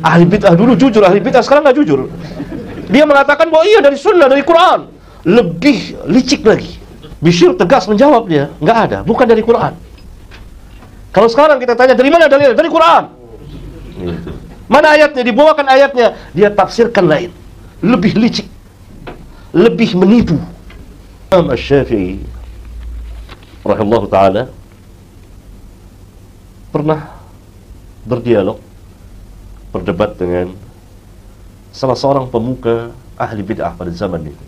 Ahli bid'ah dulu jujur, ahli bid'ah sekarang nggak jujur. Dia mengatakan bahwa iya dari sunnah, dari Quran. Lebih licik lagi. Bishr tegas menjawab dia, nggak ada, bukan dari Quran. Kalau sekarang kita tanya dari mana dalilnya? Dari Quran. Mana ayatnya? Dibawakan ayatnya, dia tafsirkan lain. Lebih licik, lebih menipu. Imam Asy-Syafi'i rahimahullah ta'ala pernah berdialog, berdebat dengan salah seorang pemuka ahli bid'ah pada zaman itu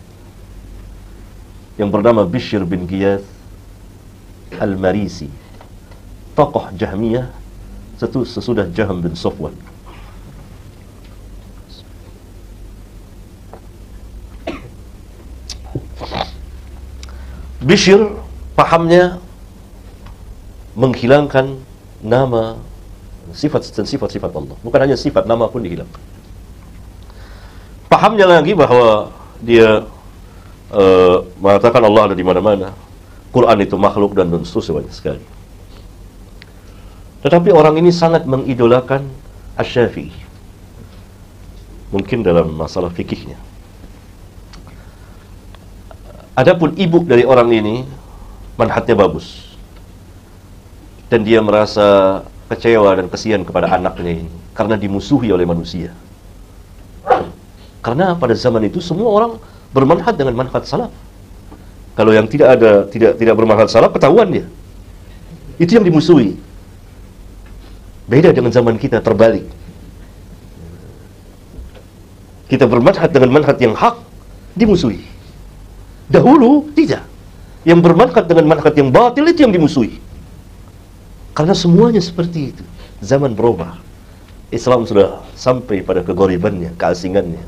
yang bernama Bishr bin Ghiyath Al-Marisi, tokoh Jahmiyah sesudah Jahm bin Safwan. Bishr pahamnya menghilangkan nama, sifat dan sifat-sifat Allah. Bukan hanya sifat, nama pun dihilangkan. Pahamnya lagi bahwa dia mengatakan Allah ada di mana-mana, Quran itu makhluk dan seterusnya banyak sekali. Tetapi orang ini sangat mengidolakan Asy-Syafi'i, mungkin dalam masalah fikihnya. Adapun ibu dari orang ini manhajnya bagus, dan dia merasa kecewa dan kasihan kepada anaknya ini karena dimusuhi oleh manusia. Karena pada zaman itu semua orang bermanhaj dengan manhaj salaf. Kalau yang tidak bermanhaj salaf, ketahuan dia. Itu yang dimusuhi. Beda dengan zaman kita, terbalik. Kita bermanhaj dengan manhaj yang hak, dimusuhi. Dahulu tidak. Yang bermanhaj dengan manhaj yang batil itu yang dimusuhi. Karena semuanya seperti itu. Zaman berubah. Islam sudah sampai pada kegoribannya, keasingannya.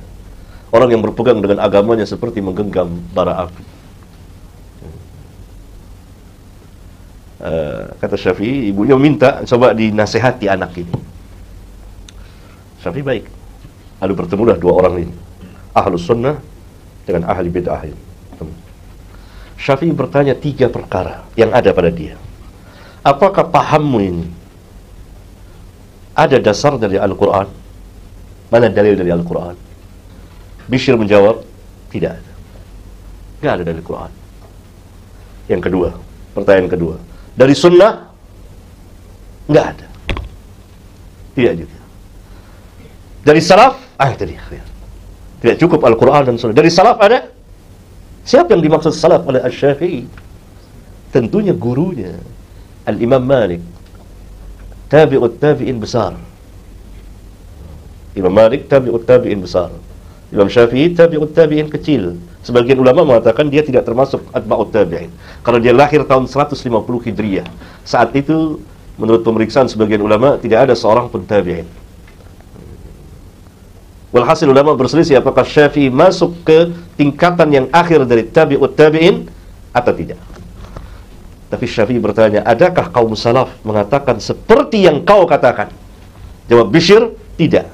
Orang yang berpegang dengan agamanya seperti menggenggam bara api. Kata Syafi'i, ibunya minta coba dinasehati anak ini. Syafi'i baik. Lalu bertemulah dua orang ini, Ahlus Sunnah dengan ahli bid'ah ini. Syafi'i bertanya 3 perkara yang ada pada dia. Apakah pahammu ini ada dasar dari Al-Quran? Mana dalil dari Al-Quran? Bishr menjawab, tidak ada. Tidak ada dari Al-Quran. Yang kedua, pertanyaan kedua, dari sunnah? Tidak ada. Tidak juga. Dari salaf? Tadi. Tidak cukup Al-Quran dan sunnah. Dari salaf ada? Siapa yang dimaksud salaf oleh Asy-Syafi'i? Tentunya gurunya, Al-Imam Malik, tabi'ut tabi'in besar. Imam Malik tabi'ut tabi'in besar. Imam Syafi'i tabi'ut tabi'in kecil. Sebagian ulama mengatakan dia tidak termasuk atba'ut tabi'in karena dia lahir tahun 150 Hijriah. Saat itu menurut pemeriksaan sebagian ulama tidak ada seorang pun tabi'in. Walhasil ulama berselisih apakah Syafi'i masuk ke tingkatan yang akhir dari tabi'ut tabi'in atau tidak. Tapi Syafi'i bertanya, adakah kaum salaf mengatakan seperti yang kau katakan? Jawab Bishr, tidak.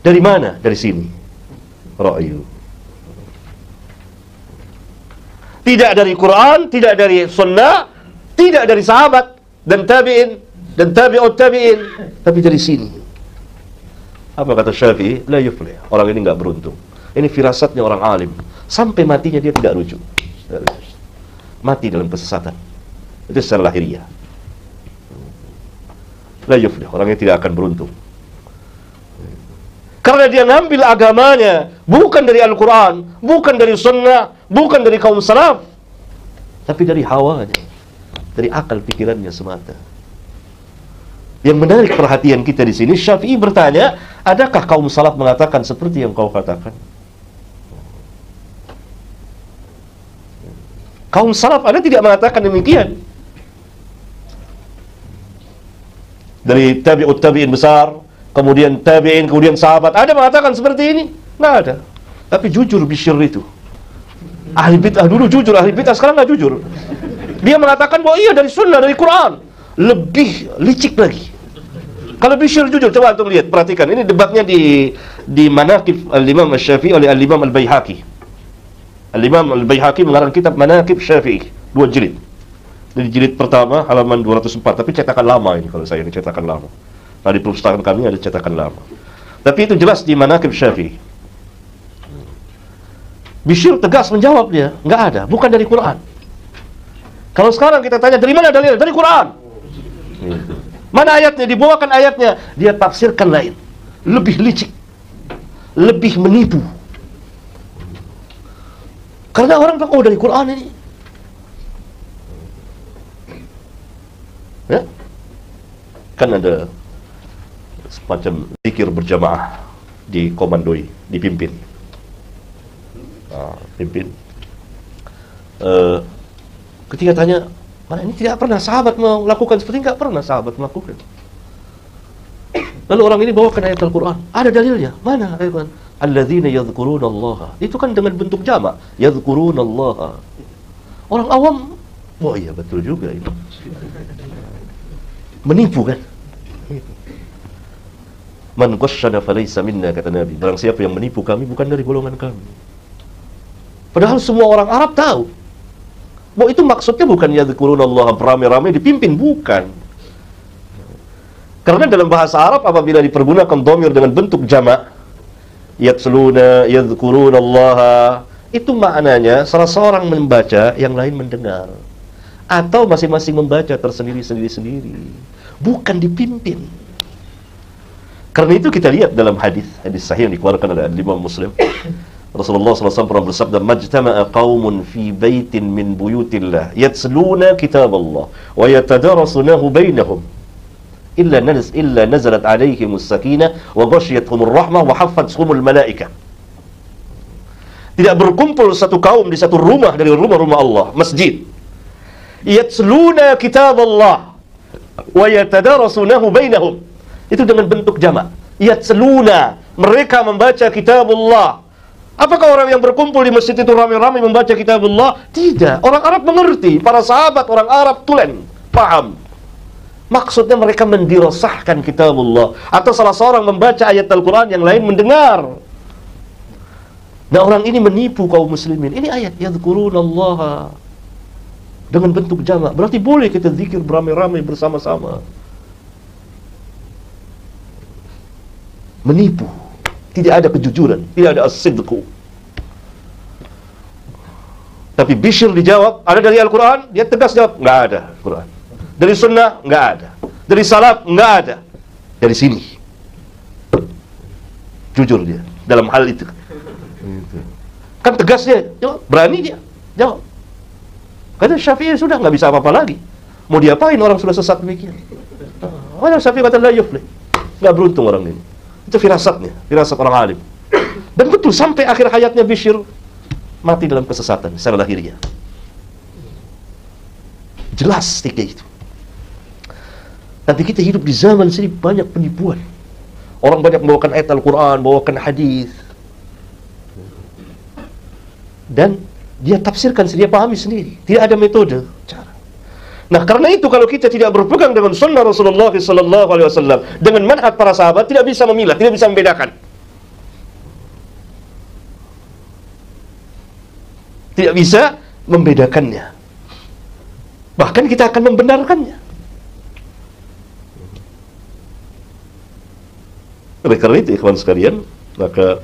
Dari mana? Dari sini. Ra'yu. Tidak dari Quran, tidak dari sunnah, tidak dari sahabat dan tabi'in dan tabi'ut tabi'in, tapi dari sini. Apa kata Syafi'i? La yuflih. Orang ini enggak beruntung. Ini firasatnya orang alim. Sampai matinya dia tidak rujuk. Mati dalam kesesatan. Itu secara lahiriah. La yuflih. Orangnya tidak akan beruntung. Karena dia ngambil agamanya bukan dari Al-Quran, bukan dari sunnah, bukan dari kaum salaf, tapi dari hawanya, dari akal pikirannya semata. Yang menarik perhatian kita di sini, Syafi'i bertanya, adakah kaum salaf mengatakan seperti yang kau katakan? Kaum salaf ada tidak mengatakan demikian. Dari tabi'ut tabi'in besar, kemudian tabi'in, kemudian sahabat, ada mengatakan seperti ini? Nggak ada. Tapi jujur Bishr itu. Ahli bid'ah dulu jujur, ahli bid'ah sekarang nggak jujur. Dia mengatakan bahwa iya dari sunnah, dari Quran. Lebih licik lagi. Kalau Bishr jujur, coba untuk lihat, perhatikan. Ini debatnya di Manaqib Al-Imam Asy-Syafi'i oleh Al-Imam Al-Baihaqi. Al-Imam Al-Baihaqi mengarang kitab Manaqib Syafi'i, 2 jilid. Dari jilid pertama halaman 204, tapi cetakan lama ini kalau saya, ini cetakan lama. Nah, di perpustakaan kami ada cetakan lama. Tapi itu jelas di manaqib Syafi'i. Bishr tegas menjawab dia, nggak ada, bukan dari Quran. Kalau sekarang kita tanya dari mana dalilnya? Dari Quran. Mana ayatnya? Dibawakan ayatnya, dia tafsirkan lain, lebih licik, lebih menipu. Karena orang bilang, oh dari Quran ini. Ya? Kan ada semacam zikir berjamaah dikomandoi, dipimpin. Pimpin. Ketika tanya, mana ini tidak pernah sahabat melakukan seperti ini, nggak pernah sahabat melakukan. Lalu orang ini bawakan ayat Al-Quran, ada dalilnya. Mana ayat Al-Quran? Alladzina yadhkurunallaha. Itu kan dengan bentuk jamak, yadhkurunallaha. Orang awam, oh iya betul juga itu. Menipu kan? Man qasyana falaysa minna, kata Nabi. Barang siapa yang menipu kami, bukan dari golongan kami. Padahal semua orang Arab tahu bahwa itu maksudnya bukan yadhkurunallaha beramai-ramai dipimpin, bukan. Karena dalam bahasa Arab apabila dipergunakan dhamir dengan bentuk jamak, yatsluna, yadhkurunallaha, itu maknanya salah seorang membaca, yang lain mendengar, atau masing-masing membaca tersendiri-sendiri, bukan dipimpin. Karena itu kita lihat dalam hadis sahih yang dikeluarkan oleh Imam Muslim, Rasulullah SAW pernah bersabda, majtama'a qaumun fi baitin min buyutillah yatsluna kitab Allah wa yatadarasunahu bainahum illa nazalat alaihimus sakinah wa ghashiyatuhumur rahmah wa haffathumul malaikah. Tidak berkumpul satu kaum di satu rumah dari rumah-rumah Allah, masjid, yatsluna kitab Allah wa yatadarasunahu bainahum. Itu dengan bentuk jamak. Yatsluna, mereka membaca kitab Allah. Apakah orang yang berkumpul di masjid itu ramai-ramai membaca kitabullah? Tidak. Orang Arab mengerti. Para sahabat orang Arab tulen, paham. Maksudnya mereka mendirasahkan kitabullah. Atau salah seorang membaca ayat Al-Quran, yang lain mendengar. Nah, orang ini menipu kaum muslimin. Ini ayat yadhkurunallaha dengan bentuk jamak. Berarti boleh kita zikir beramai-ramai bersama-sama. Menipu. Tidak ada kejujuran, tidak ada as-sidqu. Tapi Bishr dijawab, ada dari Al-Quran? Dia tegas jawab, nggak ada Al-Quran. Dari sunnah? Nggak ada. Dari salaf? Nggak ada. Dari sini. Jujur dia dalam hal itu. Kan tegas dia, jawab. Berani dia jawab. Kata Syafi'i sudah nggak bisa apa-apa lagi. Mau diapain orang sudah sesat demikian? Orang Syafi'i kata la yuflih. Nggak beruntung orang ini. Itu firasatnya, firasat orang alim. Dan betul, sampai akhir hayatnya Bishr mati dalam kesesatan secara lahiriah. Jelas tiga itu. Tapi kita hidup di zaman sini banyak penipuan. Orang banyak membawakan ayat Al-Quran, membawakan hadis, dan dia tafsirkan sendiri, dia pahami sendiri. Tidak ada metode, cara. Nah, karena itu kalau kita tidak berpegang dengan sunnah Rasulullah SAW, dengan manhaj para sahabat, tidak bisa memilah, tidak bisa membedakan. Tidak bisa membedakannya. Bahkan kita akan membenarkannya. Oleh karena itu, ikhwan sekalian, maka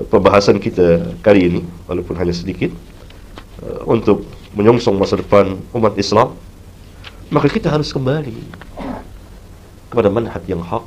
pembahasan kita kali ini, walaupun hanya sedikit, untuk menyongsong masa depan umat Islam, maka kita harus kembali kepada manhaj yang hak,